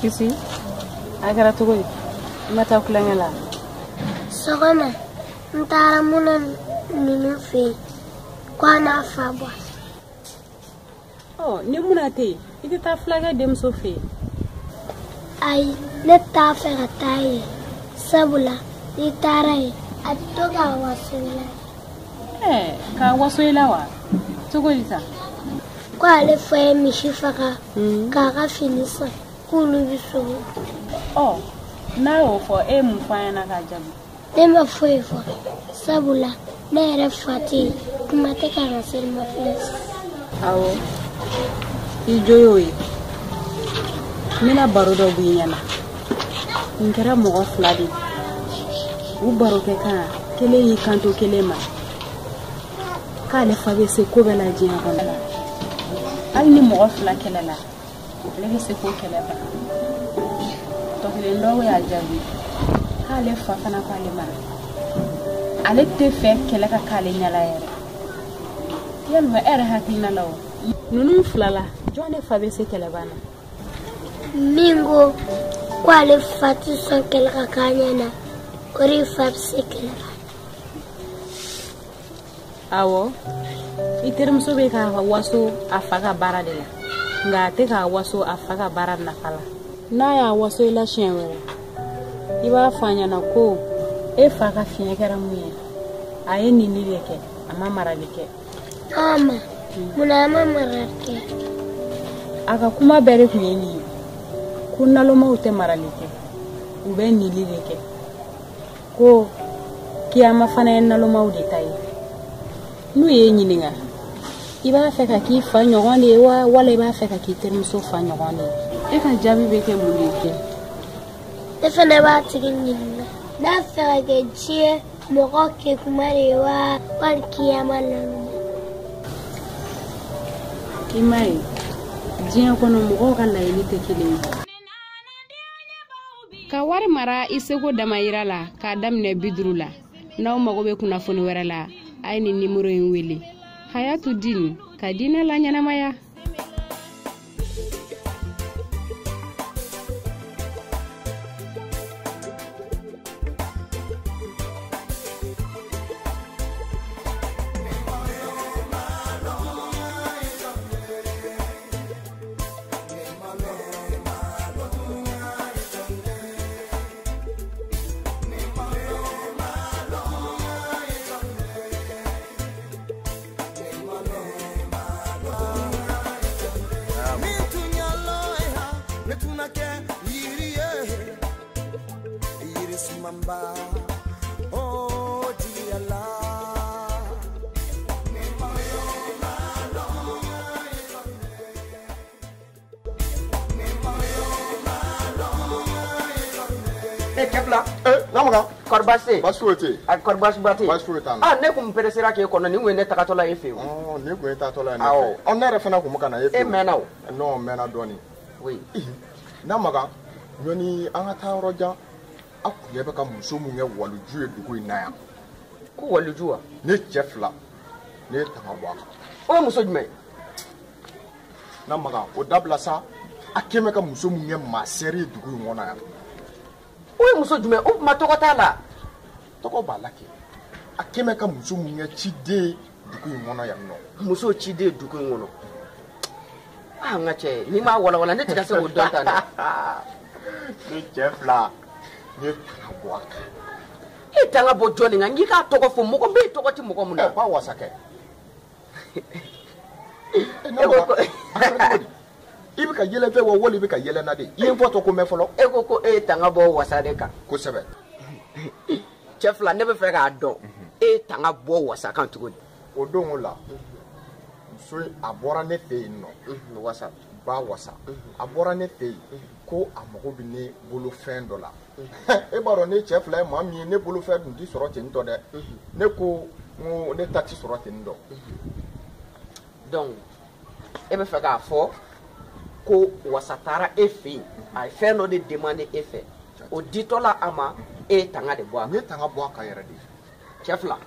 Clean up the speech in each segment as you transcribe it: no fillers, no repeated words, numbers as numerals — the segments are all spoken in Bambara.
Kisi agara to go mata kulangela sogona ntara muna nunu fe kwana fabwa oh ni muna te ite ta flaga dem so fe ai ne ta fe gatai sabula ni tarai atoga wasula ka wasoila wa to go lita kwa le fe mi shifaka ka ga finisa kulu biso oh na o fo mu fa na ka jabu tema foi fo sabula na era fati kuma te kana ser ma fes awo ijoyoyi mina baro do bunyana ngara mo fladi u baro ke ka kele yi kanto kele ma ka le fa be se ko bela jiya ko la al ni mo fla kele la le be se ko kele ba to le ndo ya jabi ka le fa kana ko le ma ale te fe kele ka kale nyala yere yalma era hakina lawo nunu flala jone fa be se kele bana mingo kwale fati son kele ka kanyana ori fa se kele awo iterum so be ka waso afaga bara de la nga te ka waso afaga bara na kala na ya waso ila shenwere iba fanya na ko e faga fiye kera muye aye ni leke ama maralike ama muna marake aka kuma bere kuyeni kunna lo maute maralike ube ni leke ko kiyama fana en lo maude tay nu ye nyininga iba fe ka ki fa nyogone wala iba fe ka ki term so fa nyogone e ka jabi be ke mulike e fa na ba tigin nyinga na fa ga jie mo ko ke kumarewa par kiyama lanu kimai jia kono mo ko la ni te kile ka wari mara isego damayira la ka damne bidrula naw mago be kuna foni wera la ay ni numéro en weli hayatu din ka dina la nyana maya Kepla namuka korbase basfuete a korbas bati basfueta ne kum peresera ke kono ni wene takatola efe ne go etatola na on ne refena ko muka na efe menaw no mena doni oui namuka nyoni anga ta roja akuye be ka muso mu nge walu juwe dugo inaya ko walu juwa ne chefla ne tamabwa o muso jume namuka o dabla sa akeme ka muso mu nge ma seri dugo ngona ya o muso jume o ma tokota la toko balake akeme ka muso mu nge chide dugo ngona ya no muso chide dugo ngono ngache ni ma wala ne tika se o donta na ne chefla ne tamabwa tanga bo joni nga ngika toko fo moko be toko ti moko muna pa wasake ibi ka yele fe wo woli bi ka yele na de yin foto ko me folo ko tanga bo wasade ka ko sebe chefla ne be fe ka do tanga bo wasa kan tugo o don la so abora ne fe no wasa ba wasa abora ne fe ko amogo bi ne bolo fen dola e baro ne chefla ma mi ne bolo fe dun di soro tin to de ne ko mo ne taxi soro tin do donc e be fe ka fo ko wasatara efe ay fe no de demander efe o ditola ama tanga de boa ne tanga boa ka yere di chefla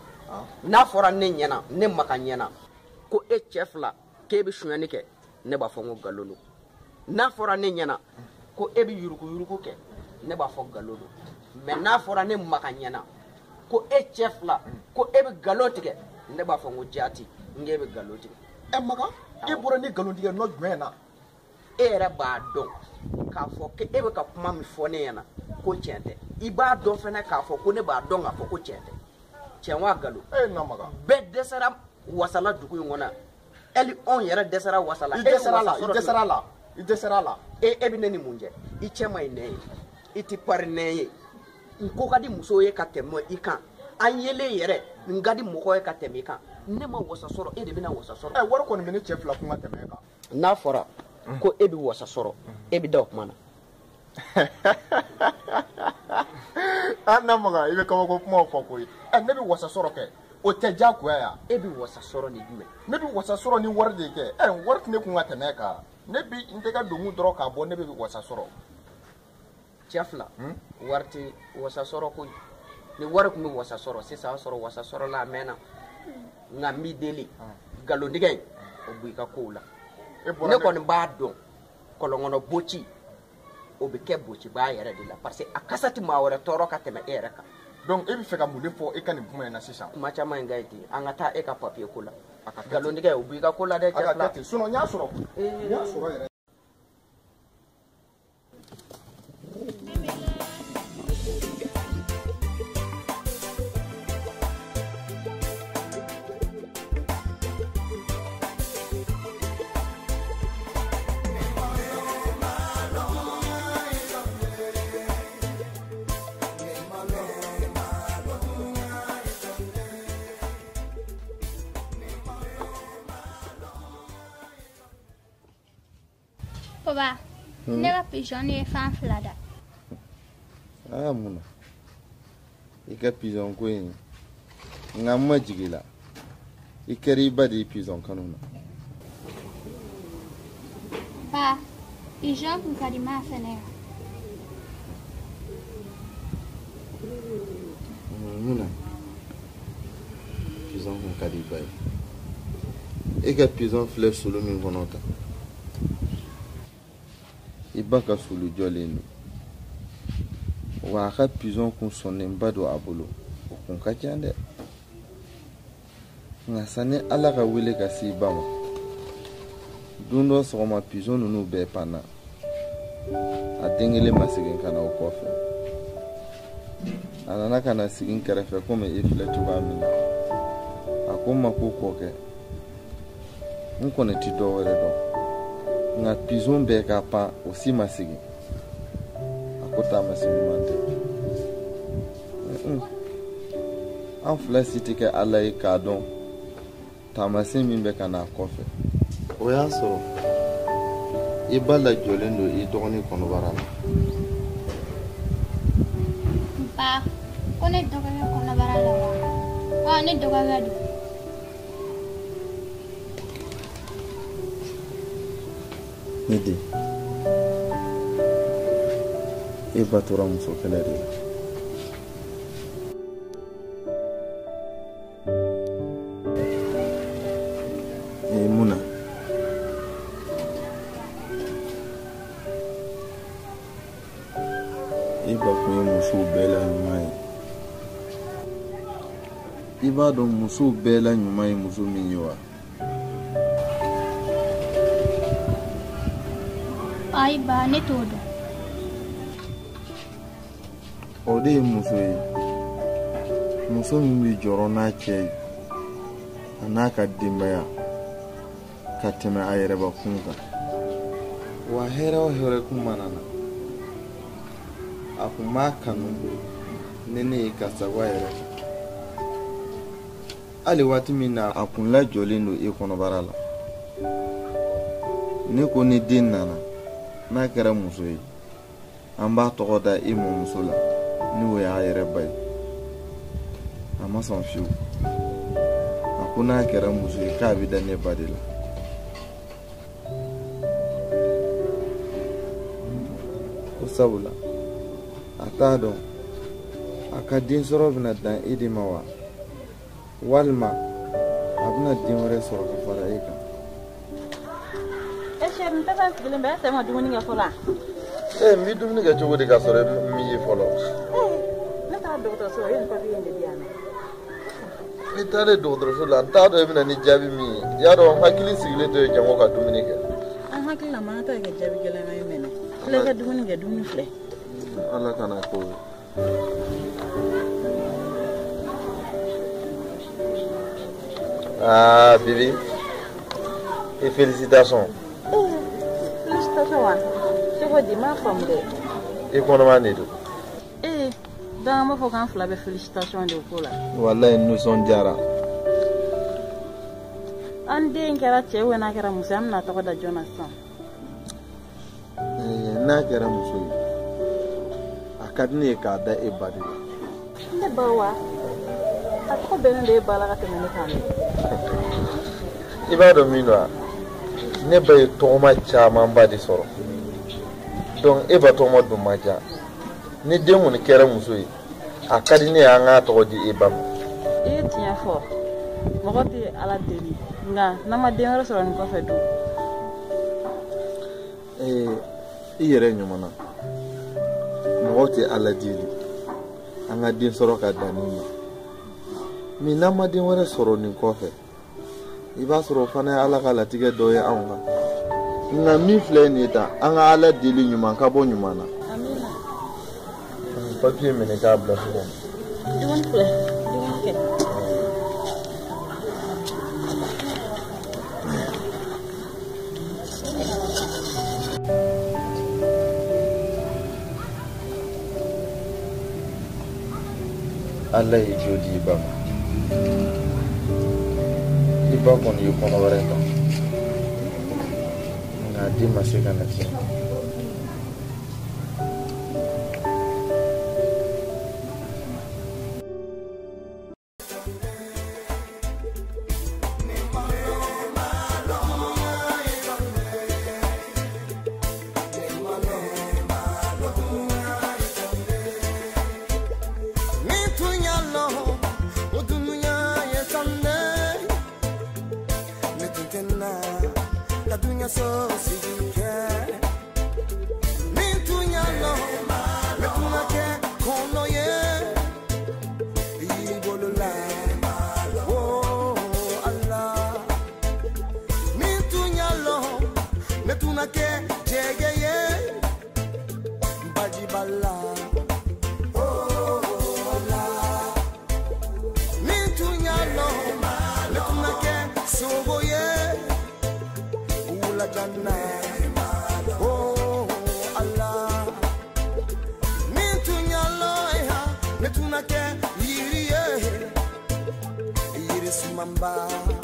na fora ne nyana ne makanyana ko chefla ke be shunyani ke ne ba fongo galolo na fora ne nyana ko e bi yuruku kɛ ne b'a fɔ galo don mais n'a fɔra ne maka ɲɛna ko e cɛ fila ko e bɛ galo tigɛ ne b'a fɔ n ko jaati n k'e bɛ galo tigɛ. Maka e bɔra ni galo tigɛ nɔ jumɛn na e yɛrɛ b'a dɔn k'a fɔ ko e bɛ ka kuma min fɔ ne ɲɛna ko tiɲɛ tɛ i b'a dɔn fɛnɛ k'a fɔ ko ne b'a dɔn k'a fɔ ko tiɲɛ tɛ tiɲɛ wa galo. na Maka bɛɛ dɛsɛra wasala dugu in kɔnɔ ɛli anw yɛrɛ dɛsɛra wasala. I dɛsɛra la e bɛ ne ni mun jɛ i cɛ ma ɲi nɛ ye i ti pari nɛ ye n ko ka di musow ye ka tɛmɛ i kan an yelen yɛrɛ n ka di mɔgɔw ye ka tɛmɛ i kan ne ma wasa sɔrɔ e de bɛna wasa sɔrɔ. wari kɔni bɛ ne cɛ fila kun ka tɛmɛ kan n'a fɔra ko e bɛ wasa sɔrɔ e bɛ da o kuma na. na Maka i bɛ kabako kumaw fɔ koyi ne bɛ wasa sɔrɔ kɛ o tɛ diyagoya ya e bɛ wasa sɔrɔ ni jumɛn. ne bɛ wasa sɔrɔ ni wari de kɛ wari tɛ ne kun ka tɛmɛ kan ne bi n tɛ ka donkun dɔrɔn k'a bɔ ne bɛ wasa sɔrɔ. cɛ fila wari tɛ wasa sɔrɔ koyi ni wari tun bɛ wasa sɔrɔ sisan a sɔrɔ wasa sɔrɔ la a mɛnna nka n b'i deli nkalontigɛ in o b'i ka kow la ne kɔni b'a dɔn kɔlɔnkɔnɔ boci o bɛ kɛ bociba yɛrɛ de la parce que a kasa tɛ maa wɛrɛ tɔɔrɔ ka tɛmɛ e yɛrɛ kan. donc e bɛ fɛ ka mun de fɔ e ka nin kuma in na sisan. kuma caman in ka ye ten an ka taa e ka papiye ko la nkalontigɛ o b'i ka ko la dɛ cɛ fila. a ka kɛ ten sinon n y'a sɔrɔ yɛrɛ. Papa, ne ka pigeon ye fan fila da. Mun na i ka pigeon ko in nka n ma jigi la i kɛra i ba de ye pigeon kanu na. Pa, pigeon kun ka di ma fɛnɛ ya. Mun na pigeon kun ka di i ba ye i ka pigeon filɛ solo min kɔnɔ ta i ba ka sulu jɔlen don wa a ka pigeon kun sɔnnenba don a bolo o kun ka ca dɛ nka sani ala ka wele ka se i ba ma don dɔ sɔgɔma pigeon ninnu bɛɛ panna a den kelen ma segin ka na o kɔfɛ a nana ka na sigi n kɛrɛfɛ komi e filɛ cogoya min na a ko n ma ko kɔkɛ n kɔni tɛ dɔ wɛrɛ dɔn nka pigeon bɛɛ ka pan o si ma segin a ko taamasi ɲuman tɛ an fila si tɛ kɛ ala ye k'a dɔn taamasi min bɛ ka na a kɔfɛ o y'a sɔrɔ i ba lajɔlen don i dɔgɔnin kɔnɔbara la. Pa, ko ne dɔgɔkɛ kɔnɔbara la wa ne dɔgɔkɛ don. ne den e ba tora muso kɛlɛ de la. mun na e ba kun ye musow bɛɛ la ɲuman ye i b'a dɔn musow bɛɛ la ɲuman ye muso min ye wa. Ayi ba ne t'o dɔn. o de ye muso ye muso min bɛ jɔrɔ n'a cɛ ye a n'a ka denbaya ka tɛmɛ a yɛrɛbakun kan wa hɛrɛ o hɛrɛ kun mana na a kun b'a kanu ni ne ye ka sago a yɛrɛ kan hali waati min na a kun lajɔlen don e kɔnɔbara la ne ko ni den nana n'a kɛra muso ye an b'a tɔgɔ da e mɔmuso la ni o y'a yɛrɛ ba ye a ma sɔn fiyewu a ko n'a kɛra muso ye k'a bɛ da ne ba de la ko sabula a t'a dɔn a ka den sɔrɔ bɛna dan e de ma wa walima a bɛna den wɛrɛ sɔrɔ ka fara e kan. Chéri, n tɛ ka sigilen bɛ e tɛ ma dumuni kɛ fɔlɔ mi dumuni kɛ cogo di ka sɔrɔ mi ye fɔlɔ ne taara dɔgɔtɔrɔso la o ye nin papiye in de di yan nɔ ni taara dɔgɔtɔrɔso la n t'a dɔn i bɛna ni jaabi min ye i y'a dɔn n hakili sigilen to ye jango ka dumuni kɛ an hakili la man ta kɛ jaabi gɛlɛnma ye mɛnɛ filɛ ka dumuni kɛ dumuni filɛ ala kana ko Bibi et félicitations félicitations wa seko di ma faamu dɛ i kɔnɔma de don dan b'a fɔ k'an fila bɛ félicitations de ko la wallahi nisɔndiyara an den kɛra cɛ ou n'a kɛra muso an bɛna tɔgɔ da jɔn na sisan n'a kɛra muso ye a ka di ne ye k'a da e ba de la ne ba wa a tɔgɔ bɛnnen de e ba la ka tɛmɛ ne kan dɛ i b'a dɔn min don wa ne ba ye tɔgɔma camanba de sɔrɔ donc e ba tɔgɔma dun ma diya ni den kɔni kɛra muso ye a ka di ne ye an k'a tɔgɔ di e ba ma i ye tiɲɛ fɔ mɔgɔ tɛ ala deli nka n'an ma den wɛrɛ sɔrɔ nin kɔfɛ dun i yɛrɛ ɲuman na mɔgɔ tɛ ala deli an ka den sɔrɔ ka dan nin ma mais n'an ma den wɛrɛ sɔrɔ nin kɔfɛ i b'a sɔrɔ o fana ye ala ka latigɛ dɔ ye anw kan nka min filɛ nin ye tan an ka ala deli ɲuman ka bɔ ɲuman na papiye minɛ k'a bila so kɔnɔ dumuni filɛ dumuni kɛ ala ye jo di i ba ma i ba kɔni ye kɔnɔ wɛrɛ ta nka a den ma se ka na tiɲɛ Mamba